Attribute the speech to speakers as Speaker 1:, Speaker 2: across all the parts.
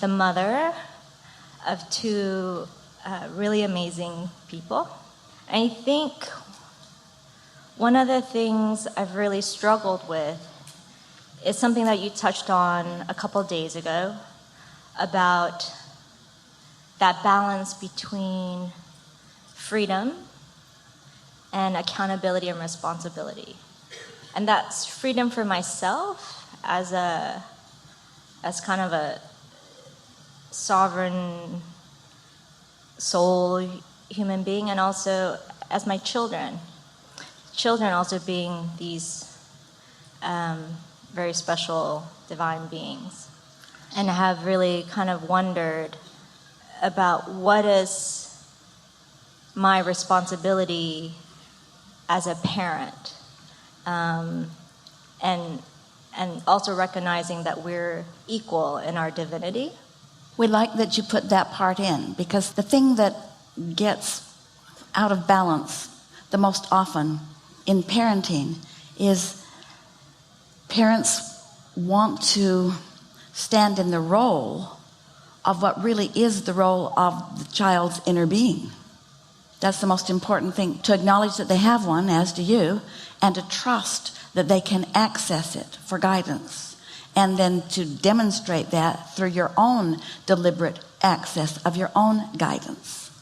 Speaker 1: the mother of two really amazing people. And I think one of the things I've really struggled with is something that you touched on a couple days ago about that balance between freedom and accountability and responsibility. And that's freedom for myself as kind of a sovereign soul human being, and also as my children. Children also being these very special divine beings. And I have really kind of wondered about what is my responsibility as a parent, and also recognizing that we're equal in our divinity.
Speaker 2: We like that you put that part in, because the thing that gets out of balance the most often in parenting is parents want to stand in the role of what really is the role of the child's inner being. That's the most important thing, to acknowledge that they have one, as do you, and to trust that they can access it for guidance, and then to demonstrate that through your own deliberate access of your own guidance,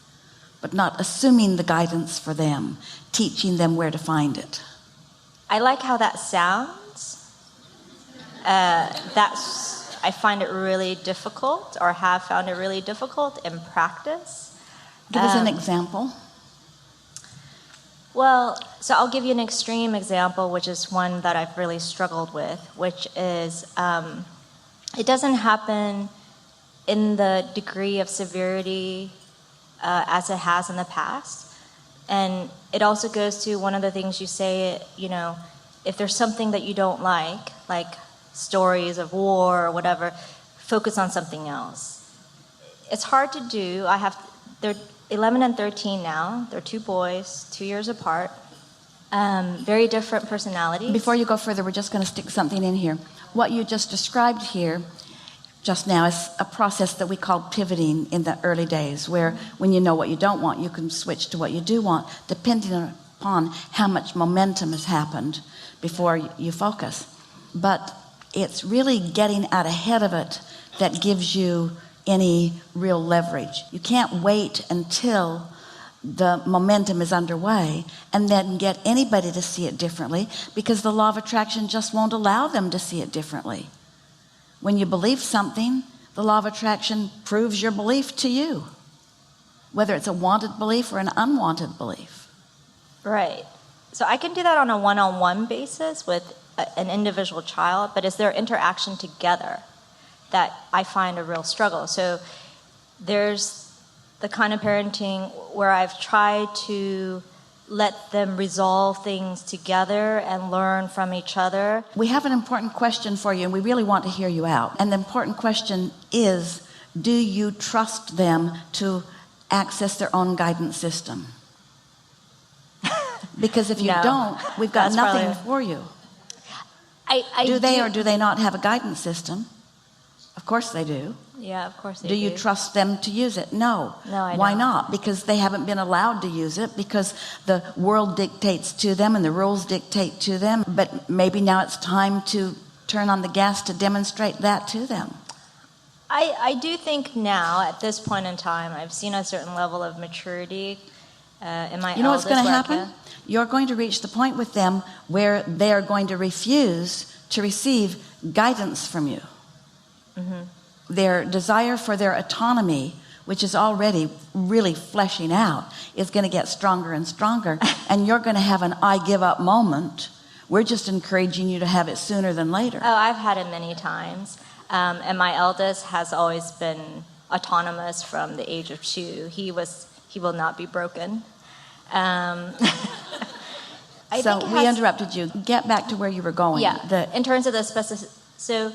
Speaker 2: but not assuming the guidance for them, teaching them where to find it.
Speaker 1: I like how that sounds. I find it really difficult, or have found it really difficult in practice.
Speaker 2: Give us an example.
Speaker 1: Well, so I'll give you an extreme example, which is one that I've really struggled with, which is it doesn't happen in the degree of severity as it has in the past. And it also goes to one of the things you say, if there's something that you don't like stories of war or whatever, focus on something else. It's hard to do. They're 11 and 13 now. They're two boys, 2 years apart. Very different personalities.
Speaker 2: Before you go further, we're just going to stick something in here. What you just described here just now is a process that we call pivoting in the early days, where when you know what you don't want, you can switch to what you do want, depending upon how much momentum has happened before you focus. But it's really getting out ahead of it that gives you any real leverage. You can't wait until the momentum is underway and then get anybody to see it differently, because the law of attraction just won't allow them to see it differently. When you believe something, the law of attraction proves your belief to you, whether it's a wanted belief or an unwanted belief.
Speaker 1: Right. So I can do that on a one-on-one basis with an individual child, but it's their interaction together that I find a real struggle. So there's the kind of parenting where I've tried to let them resolve things together and learn from each other.
Speaker 2: We have an important question for you, and we really want to hear you out. And the important question is, do you trust them to access their own guidance system? Because if you don't, we've got nothing for you. Do they or do they not have a guidance system? Of course they do.
Speaker 1: Yeah, of course they
Speaker 2: do.
Speaker 1: Do
Speaker 2: you trust them to use it? No.
Speaker 1: No, I don't.
Speaker 2: Why not? Because they haven't been allowed to use it, because the world dictates to them and the rules dictate to them. But maybe now it's time to turn on the gas to demonstrate that to them.
Speaker 1: I do think now, at this point in time, I've seen a certain level of maturity in my
Speaker 2: You know what's going to happen?
Speaker 1: Yeah.
Speaker 2: You're going to reach the point with them where they are going to refuse to receive guidance from you. Mm-hmm. Their desire for their autonomy, which is already really fleshing out, is going to get stronger and stronger. And you're going to have an I give up moment. We're just encouraging you to have it sooner than later.
Speaker 1: Oh, I've had it many times. And my eldest has always been autonomous from the age of 2. He will not be broken.
Speaker 2: So we interrupted you. Get back to where you were going.
Speaker 1: Yeah. In terms of the specific, so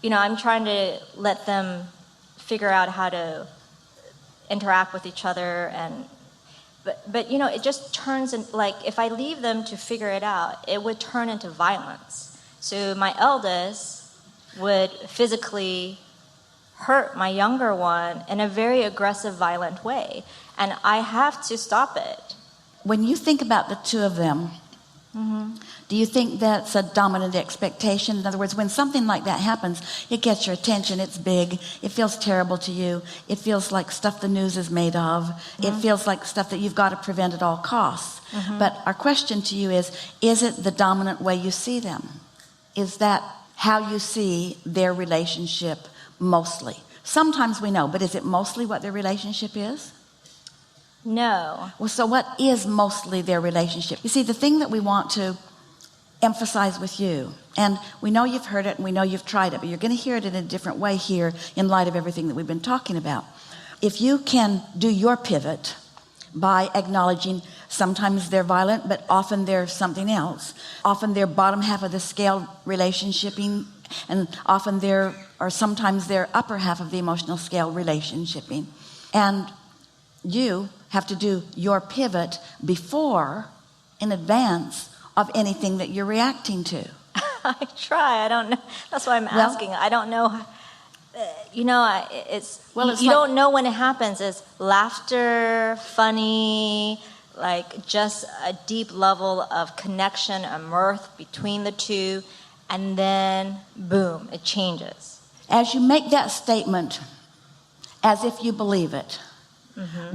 Speaker 1: I'm trying to let them figure out how to interact with each other, but it just turns in, like, if I leave them to figure it out, it would turn into violence. So my eldest would physically hurt my younger one in a very aggressive, violent way. And I have to stop it.
Speaker 2: When you think about the two of them, do you think that's a dominant expectation? In other words, when something like that happens, it gets your attention, it's big, it feels terrible to you, it feels like stuff the news is made of, it feels like stuff that you've got to prevent at all costs. But our question to you is it the dominant way you see them? Is that how you see their relationship mostly? Sometimes we know, but is it mostly what their relationship is?
Speaker 1: No.
Speaker 2: Well, so what is mostly their relationship? You see, the thing that we want to emphasize with you, and we know you've heard it and we know you've tried it, but you're going to hear it in a different way here in light of everything that we've been talking about. If you can do your pivot by acknowledging sometimes they're violent, but often they're something else. Often they're bottom half of the scale relationshiping, and often sometimes they're upper half of the emotional scale relationshiping. And you have to do your pivot before, in advance of anything that you're reacting to.
Speaker 1: I try. I don't know. That's why I'm asking. I don't know. You don't know when it happens. It's laughter, funny, like just a deep level of connection and mirth between the two, and then boom, it changes.
Speaker 2: As you make that statement, as if you believe it,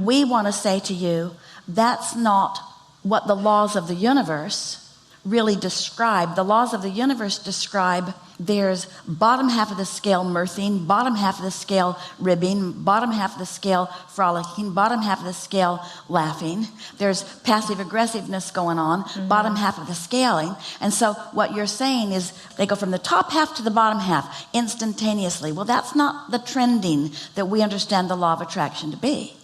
Speaker 2: we want to say to you, that's not what the laws of the universe really describe. The laws of the universe describe there's bottom half of the scale mirthing, bottom half of the scale ribbing, bottom half of the scale frolicking, bottom half of the scale laughing. There's passive aggressiveness going on, bottom half of the scaling. And so what you're saying is they go from the top half to the bottom half instantaneously. Well, that's not the trending that we understand the law of attraction to be.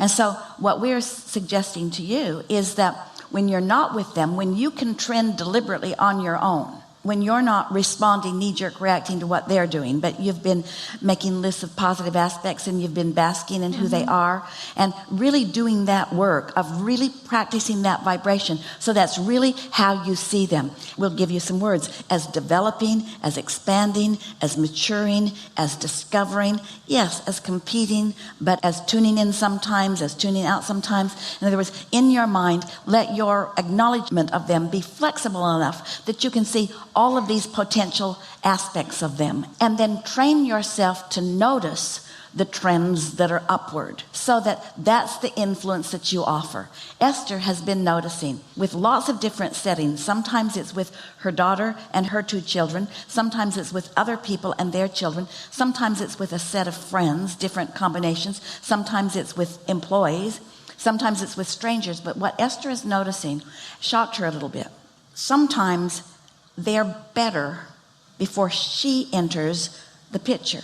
Speaker 2: And so what we're suggesting to you is that when you're not with them, when you can trend deliberately on your own, when you're not responding, knee-jerk reacting to what they're doing, but you've been making lists of positive aspects and you've been basking in who they are and really doing that work of really practicing that vibration. So that's really how you see them. We'll give you some words: as developing, as expanding, as maturing, as discovering, yes, as competing, but as tuning in sometimes, as tuning out sometimes. In other words, in your mind, let your acknowledgement of them be flexible enough that you can see all of these potential aspects of them, and then train yourself to notice the trends that are upward, so that's the influence that you offer. Esther has been noticing with lots of different settings. Sometimes it's with her daughter and her two children. Sometimes it's with other people and their children. Sometimes it's with a set of friends, different combinations. Sometimes it's with employees. Sometimes it's with strangers. But what Esther is noticing shocked her a little bit. Sometimes they're better before she enters the picture,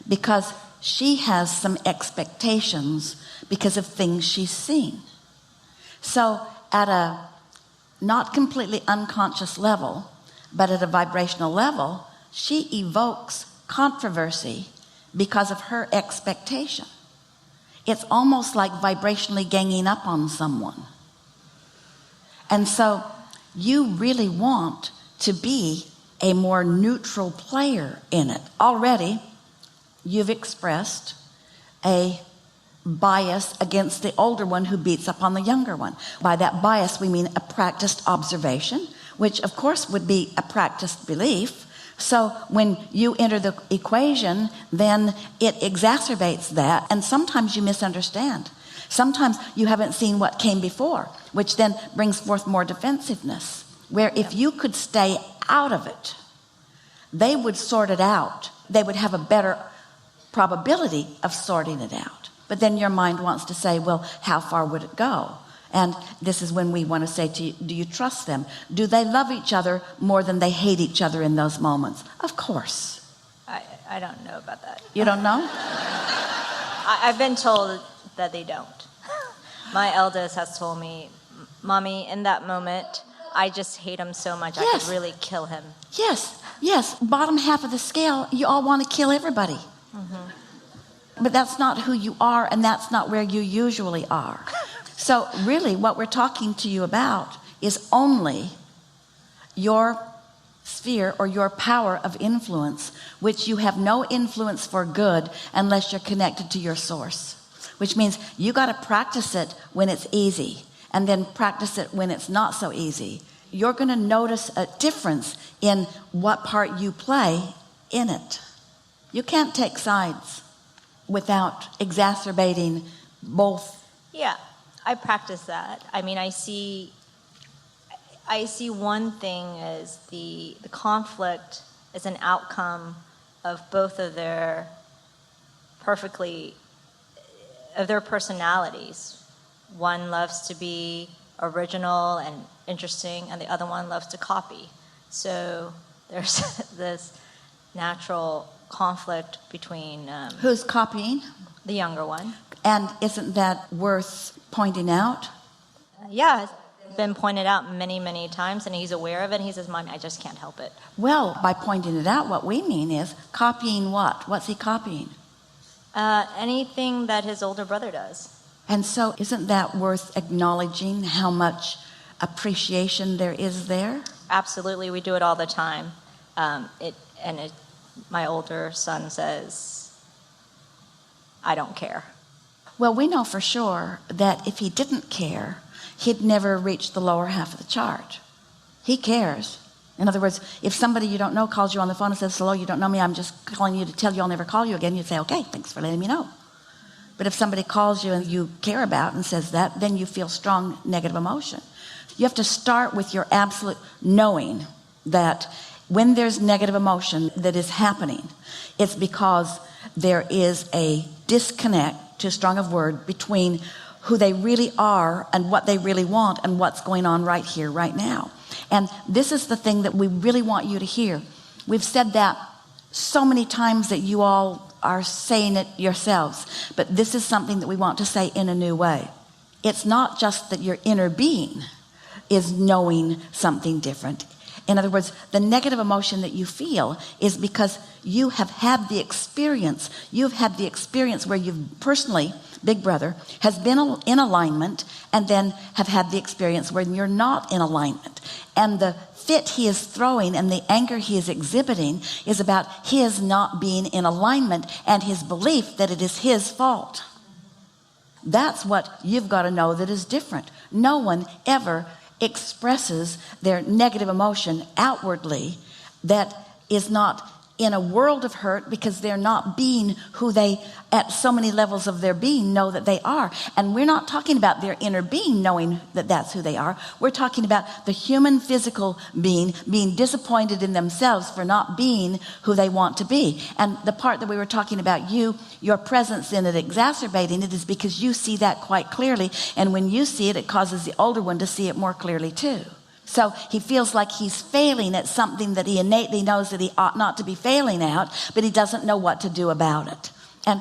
Speaker 2: because she has some expectations because of things she's seen. So at a not completely unconscious level, but at a vibrational level, she evokes controversy because of her expectation. It's almost like vibrationally ganging up on someone. And so you really want to be a more neutral player in it. Already, you've expressed a bias against the older one who beats up on the younger one. By that bias, we mean a practiced observation, which of course would be a practiced belief. So when you enter the equation, then it exacerbates that, and sometimes you misunderstand. Sometimes you haven't seen what came before, which then brings forth more defensiveness. Where if you could stay out of it, they would sort it out. They would have a better probability of sorting it out. But then your mind wants to say, well, how far would it go? And this is when we want to say to you, do you trust them? Do they love each other more than they hate each other in those moments? Of course.
Speaker 1: I don't know about that.
Speaker 2: You don't know?
Speaker 1: I've been told that they don't. My eldest has told me, Mommy, in that moment, I just hate him so much, I could really kill him. Yes. Bottom half of the scale, you all want to kill everybody. But that's not who you are, and that's not where you usually are. So really what we're talking to you about is only your
Speaker 2: sphere or your power of influence, which you have no influence for good unless you're connected to your source, which means you got to practice it when it's easy and then practice it when it's not so easy. You're going to notice a difference in what part you play in it. You can't take sides without exacerbating both.
Speaker 1: Yeah, I practice that. I mean, I see one thing as the conflict is an outcome of both of their personalities. One loves to be original and interesting, and the other one loves to copy. So there's this natural conflict between
Speaker 2: Who's copying?
Speaker 1: the younger one.
Speaker 2: And isn't that worth pointing out?
Speaker 1: Yeah, it's been pointed out many, many times, and he's aware of it. And he says, "Mommy, I just can't help it."
Speaker 2: Well, by pointing it out, what we mean is copying what? What's he copying?
Speaker 1: Anything that his older brother does.
Speaker 2: And so isn't that worth acknowledging how much appreciation there is there?
Speaker 1: Absolutely, we do it all the time. My older son says, "I don't care."
Speaker 2: Well, we know for sure that if he didn't care, he'd never reach the lower half of the chart. He cares. In other words, if somebody you don't know calls you on the phone and says, "Hello, you don't know me, I'm just calling you to tell you I'll never call you again," you'd say, "Okay, thanks for letting me know." But if somebody calls you and you care about and says that, then you feel strong negative emotion. You have to start with your absolute knowing that when there's negative emotion that is happening, it's because there is a disconnect, too strong of word, between who they really are and what they really want and what's going on right here, right now. And this is the thing that we really want you to hear. We've said that so many times that you all are saying it yourselves, but this is something that we want to say in a new way. It's not just that your inner being is knowing something different. In other words, the negative emotion that you feel is because you have had the experience. You've had the experience where you've personally, Big Brother, has been in alignment and then have had the experience where you're not in alignment. And the fit he is throwing and the anger he is exhibiting is about his not being in alignment and his belief that it is his fault. That's what you've got to know that is different. No one ever expresses their negative emotion outwardly that is not in a world of hurt because they're not being who they, at so many levels of their being, know that they are. And we're not talking about their inner being knowing that that's who they are. We're talking about the human physical being disappointed in themselves for not being who they want to be. And the part that we were talking about, your presence in it exacerbating it, is because you see that quite clearly. And when you see it, it causes the older one to see it more clearly too. So he feels like he's failing at something that he innately knows that he ought not to be failing at, but he doesn't know what to do about it. And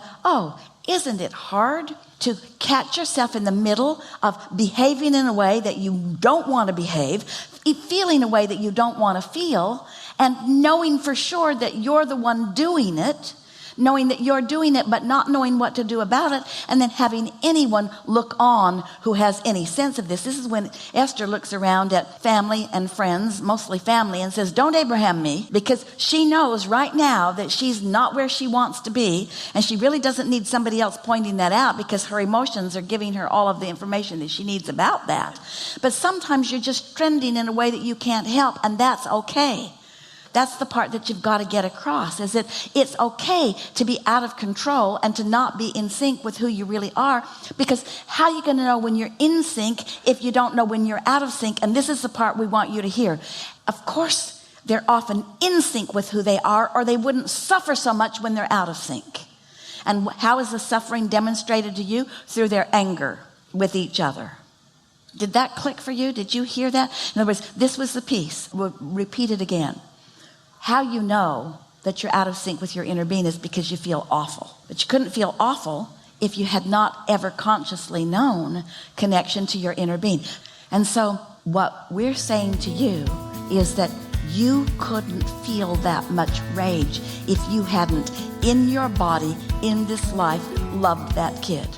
Speaker 2: isn't it hard to catch yourself in the middle of behaving in a way that you don't want to behave, feeling a way that you don't want to feel, and knowing for sure that you're the one doing it, knowing that you're doing it but not knowing what to do about it, and then having anyone look on who has any sense of this. This is when Esther looks around at family and friends, mostly family, and says, "Don't Abraham me," because she knows right now that she's not where she wants to be, and she really doesn't need somebody else pointing that out because her emotions are giving her all of the information that she needs about that. But sometimes you're just trending in a way that you can't help, and that's okay. That's the part that you've got to get across, is that it's okay to be out of control and to not be in sync with who you really are, because how are you going to know when you're in sync if you don't know when you're out of sync? And this is the part we want you to hear. Of course, they're often in sync with who they are, or they wouldn't suffer so much when they're out of sync. And how is the suffering demonstrated to you? Through their anger with each other. Did that click for you? Did you hear that? In other words, this was the piece. We'll repeat it again. How you know that you're out of sync with your inner being is because you feel awful. But you couldn't feel awful if you had not ever consciously known connection to your inner being. And so what we're saying to you is that you couldn't feel that much rage if you hadn't, in your body, in this life, loved that kid.